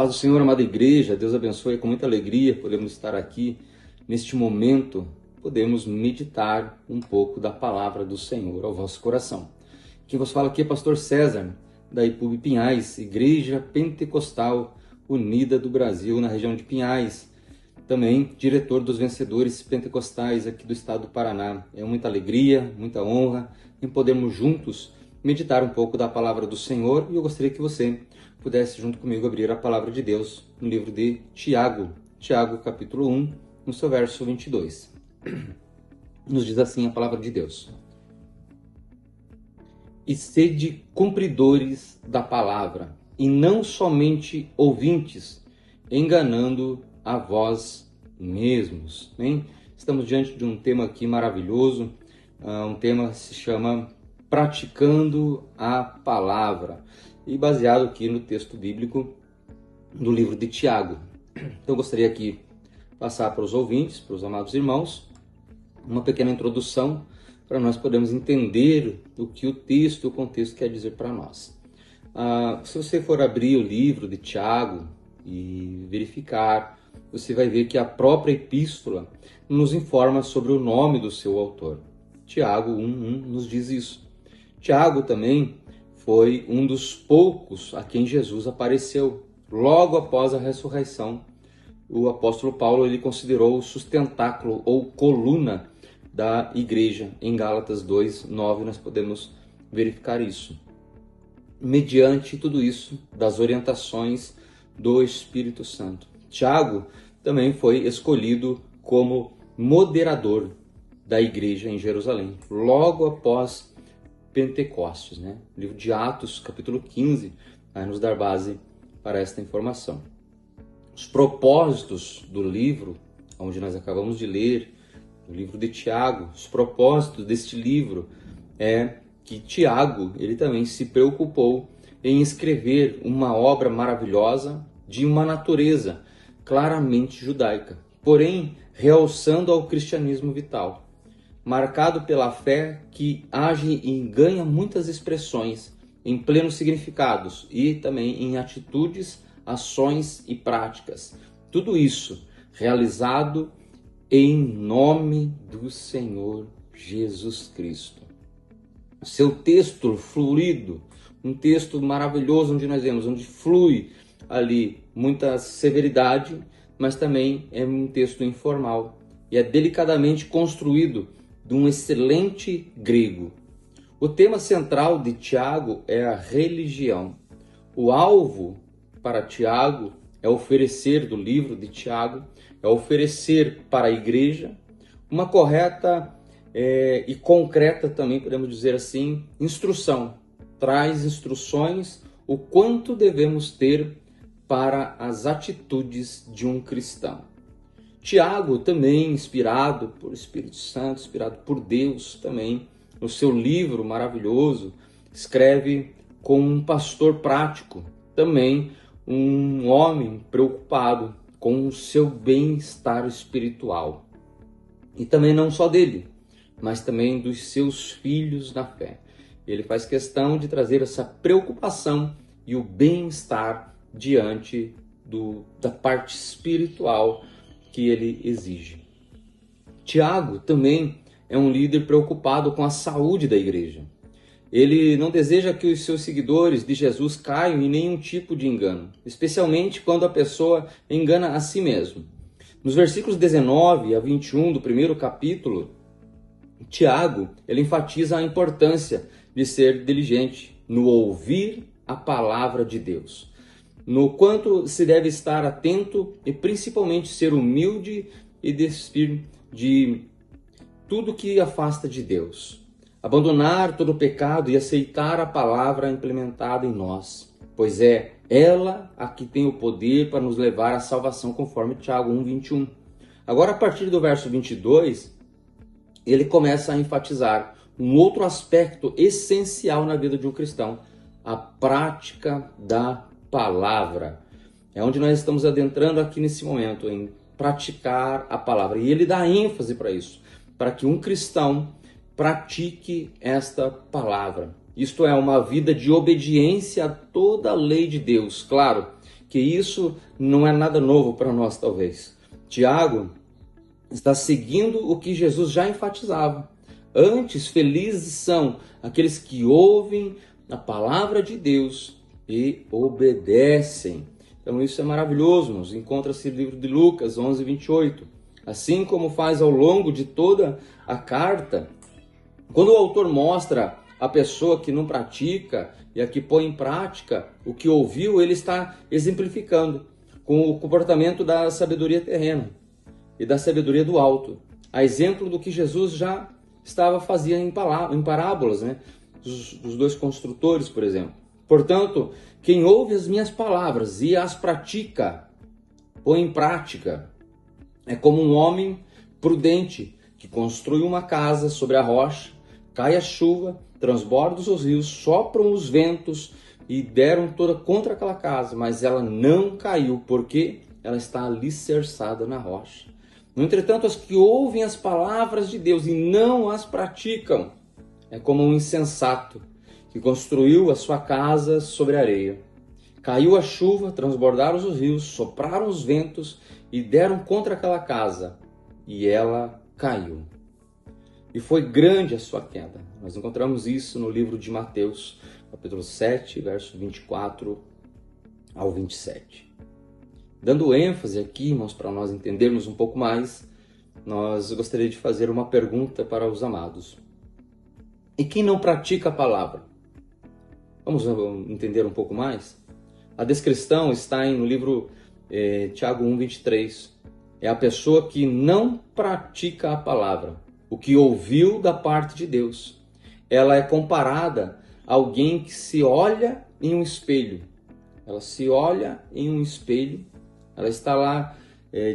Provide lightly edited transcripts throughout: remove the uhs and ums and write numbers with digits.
Paz do Senhor, amada igreja, Deus abençoe, com muita alegria podemos estar aqui neste momento, podemos meditar um pouco da palavra do Senhor ao vosso coração. Quem vos fala aqui é pastor César, da IPUB Pinhais, Igreja Pentecostal Unida do Brasil, na região de Pinhais, também diretor dos vencedores pentecostais aqui do estado do Paraná. É muita alegria, muita honra em podermos juntos meditar um pouco da palavra do Senhor, e eu gostaria que você pudesse junto comigo abrir a palavra de Deus no livro de Tiago, capítulo 1, no seu verso 22. Nos diz assim a palavra de Deus: E sede cumpridores da palavra, e não somente ouvintes, enganando a vós mesmos. Bem, estamos diante de um tema aqui maravilhoso, um tema que se chama Praticando a Palavra, e baseado aqui no texto bíblico do livro de Tiago. Então eu gostaria aqui de passar para os ouvintes, para os amados irmãos, uma pequena introdução para nós podermos entender o que o texto, o contexto quer dizer para nós. Se você for abrir o livro de Tiago e verificar, você vai ver que a própria epístola nos informa sobre o nome do seu autor. Tiago 1:1 nos diz isso. Tiago também foi um dos poucos a quem Jesus apareceu. Logo após a ressurreição, o apóstolo Paulo ele considerou o sustentáculo ou coluna da igreja. Em Gálatas 2:9 nós podemos verificar isso. Mediante tudo isso, das orientações do Espírito Santo. Tiago também foi escolhido como moderador da igreja em Jerusalém, logo após Pentecostes, né? O livro de Atos, capítulo 15, vai nos dar base para esta informação. Os propósitos do livro, onde nós acabamos de ler, o livro de Tiago, os propósitos deste livro é que Tiago, ele também se preocupou em escrever uma obra maravilhosa de uma natureza claramente judaica, porém realçando ao cristianismo vital, marcado pela fé que age e ganha muitas expressões em plenos significados e também em atitudes, ações e práticas. Tudo isso realizado em nome do Senhor Jesus Cristo. Seu texto fluido, um texto maravilhoso onde nós vemos, onde flui ali muita severidade, mas também é um texto informal e é delicadamente construído de um excelente grego. O tema central de Tiago é a religião. O alvo para Tiago é oferecer, do livro de Tiago, é oferecer para a igreja uma correta e concreta também, podemos dizer assim, instrução. Traz instruções o quanto devemos ter para as atitudes de um cristão. Tiago, também inspirado por Espírito Santo, inspirado por Deus também, no seu livro maravilhoso, escreve como um pastor prático, também um homem preocupado com o seu bem-estar espiritual. E também não só dele, mas também dos seus filhos na fé. Ele faz questão de trazer essa preocupação e o bem-estar diante da parte espiritual que ele exige. Tiago também é um líder preocupado com a saúde da igreja. Ele não deseja que os seus seguidores de Jesus caiam em nenhum tipo de engano, especialmente quando a pessoa engana a si mesmo. Nos versículos 19 a 21 do primeiro capítulo, Tiago ele enfatiza a importância de ser diligente no ouvir a palavra de Deus, no quanto se deve estar atento e principalmente ser humilde e despir de tudo que afasta de Deus. Abandonar todo o pecado e aceitar a palavra implementada em nós, pois é ela a que tem o poder para nos levar à salvação, conforme Tiago 1:21. Agora, a partir do verso 22, ele começa a enfatizar um outro aspecto essencial na vida de um cristão: a prática da palavra. É onde nós estamos adentrando aqui nesse momento, em praticar a palavra. E ele dá ênfase para isso, para que um cristão pratique esta palavra. Isto é, uma vida de obediência a toda a lei de Deus. Claro que isso não é nada novo para nós, talvez. Tiago está seguindo o que Jesus já enfatizava. Antes, felizes são aqueles que ouvem a palavra de Deus e obedecem. Então isso é maravilhoso, irmãos. Encontra-se no livro de Lucas 11, 28. Assim como faz ao longo de toda a carta, quando o autor mostra a pessoa que não pratica e a que põe em prática o que ouviu, ele está exemplificando com o comportamento da sabedoria terrena e da sabedoria do alto. A exemplo do que Jesus já estava fazendo em parábolas, né? Dos dois construtores, por exemplo. Portanto, quem ouve as minhas palavras e as pratica, põe em prática, é como um homem prudente que construi uma casa sobre a rocha, cai a chuva, transbordam os rios, sopram os ventos e deram toda contra aquela casa, mas ela não caiu, porque ela está alicerçada na rocha. No entretanto, os que ouvem as palavras de Deus e não as praticam, é como um insensato que construiu a sua casa sobre a areia. Caiu a chuva, transbordaram os rios, sopraram os ventos e deram contra aquela casa, e ela caiu. E foi grande a sua queda. Nós encontramos isso no livro de Mateus, capítulo 7, verso 24 ao 27. Dando ênfase aqui, irmãos, para nós entendermos um pouco mais, nós gostaria de fazer uma pergunta para os amados. E quem não pratica a palavra? Vamos entender um pouco mais? A descrição está no livro Tiago 1, 23. É a pessoa que não pratica a palavra, o que ouviu da parte de Deus. Ela é comparada a alguém que se olha em um espelho. Ela se olha em um espelho, ela está lá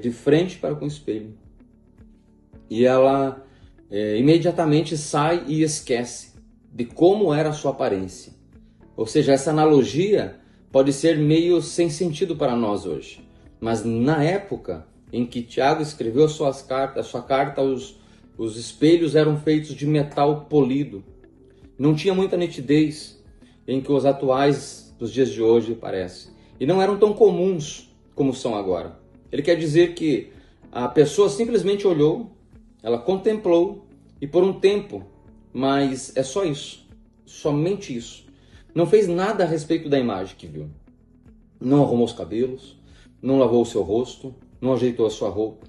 de frente para com o espelho. E ela imediatamente sai e esquece de como era a sua aparência. Ou seja, essa analogia pode ser meio sem sentido para nós hoje. Mas na época em que Tiago escreveu a sua carta, os espelhos eram feitos de metal polido. Não tinha muita nitidez em que os atuais dos dias de hoje parecem. E não eram tão comuns como são agora. Ele quer dizer que a pessoa simplesmente olhou, ela contemplou e por um tempo, mas é só isso, somente isso. Não fez nada a respeito da imagem que viu. Não arrumou os cabelos, não lavou o seu rosto, não ajeitou a sua roupa.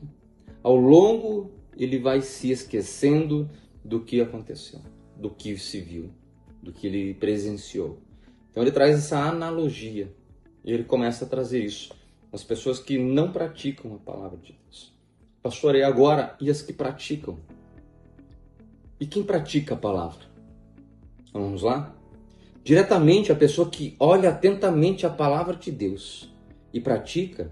Ao longo, ele vai se esquecendo do que aconteceu, do que se viu, do que ele presenciou. Então ele traz essa analogia e ele começa a trazer isso. As pessoas que não praticam a palavra de Deus. Pastor, e agora? E as que praticam? E quem pratica a palavra? Vamos lá? Diretamente a pessoa que olha atentamente a palavra de Deus e pratica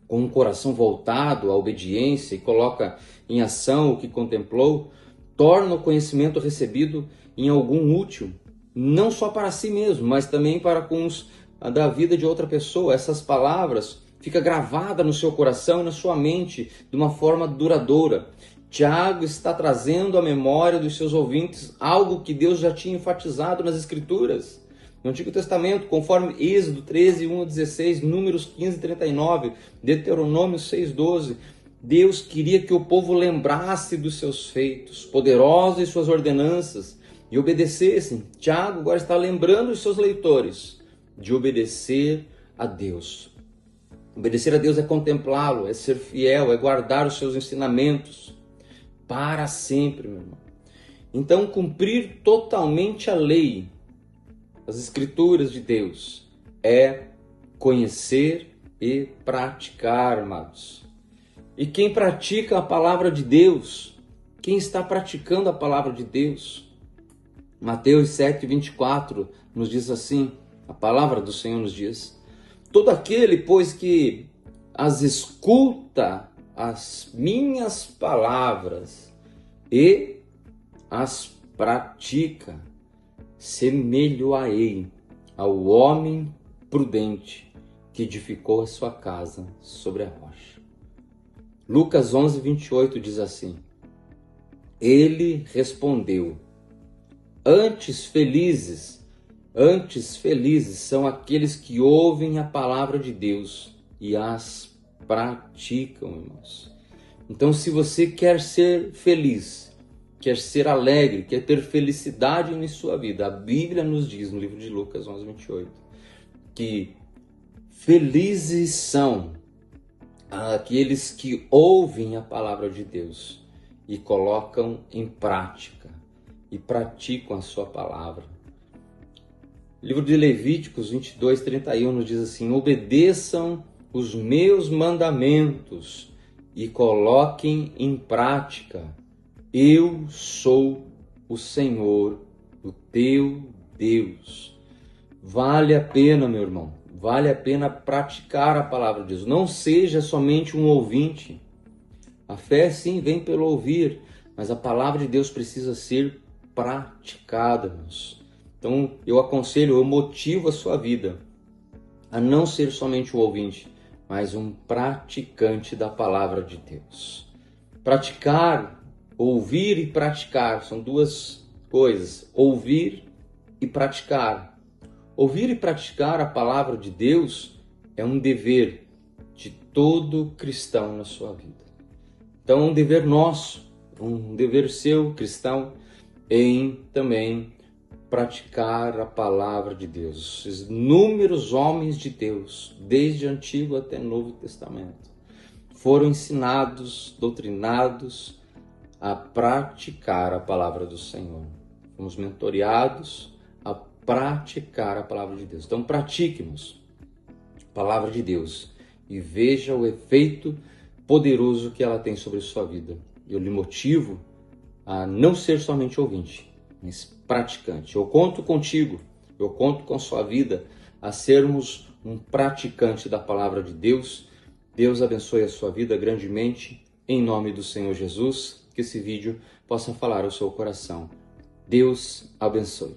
com um coração voltado à obediência e coloca em ação o que contemplou, torna o conhecimento recebido em algum útil, não só para si mesmo, mas também para com da vida de outra pessoa. Essas palavras ficam gravadas no seu coração e na sua mente de uma forma duradoura. Tiago está trazendo à memória dos seus ouvintes algo que Deus já tinha enfatizado nas Escrituras. No Antigo Testamento, conforme Êxodo 13, 1 a 16, Números 15, 39, Deuteronômio 6, 12, Deus queria que o povo lembrasse dos seus feitos poderosos e suas ordenanças e obedecessem. Tiago agora está lembrando os seus leitores de obedecer a Deus. Obedecer a Deus é contemplá-lo, é ser fiel, é guardar os seus ensinamentos para sempre, meu irmão. Então, cumprir totalmente a lei, as Escrituras de Deus, é conhecer e praticar, amados. E quem pratica a palavra de Deus, quem está praticando a palavra de Deus? Mateus 7, 24 nos diz assim, a palavra do Senhor nos diz: todo aquele, pois, que as escuta, as minhas palavras, e as pratica, semelho-a-ei ao homem prudente que edificou a sua casa sobre a rocha. Lucas 11, 28 diz assim: ele respondeu: antes felizes Antes, felizes são aqueles que ouvem a palavra de Deus e as praticam, irmãos. Então, se você quer ser feliz, quer ser alegre, quer ter felicidade em sua vida, a Bíblia nos diz no livro de Lucas 11:28, que felizes são aqueles que ouvem a palavra de Deus e colocam em prática e praticam a sua palavra. O livro de Levíticos 22:31 nos diz assim: obedeçam os meus mandamentos e coloquem em prática. Eu sou o Senhor, o teu Deus. Vale a pena, meu irmão, vale a pena praticar a palavra de Deus. Não seja somente um ouvinte. A fé sim vem pelo ouvir, mas a palavra de Deus precisa ser praticada, irmãos. Então eu aconselho, eu motivo a sua vida a não ser somente um ouvinte, mas um praticante da palavra de Deus. Praticar, ouvir e praticar são duas coisas. Ouvir e praticar. Ouvir e praticar a palavra de Deus é um dever de todo cristão na sua vida. Então é um dever nosso, um dever seu, cristão, em também praticar a palavra de Deus. Os inúmeros homens de Deus, desde Antigo até Novo Testamento, foram ensinados, doutrinados a praticar a palavra do Senhor. Fomos mentoreados a praticar a palavra de Deus. Então pratique-nos a palavra de Deus e veja o efeito poderoso que ela tem sobre a sua vida. Eu lhe motivo a não ser somente ouvinte, mas praticante. Eu conto contigo, eu conto com a sua vida a sermos um praticante da palavra de Deus. Deus abençoe a sua vida grandemente, em nome do Senhor Jesus, que esse vídeo possa falar ao seu coração. Deus abençoe.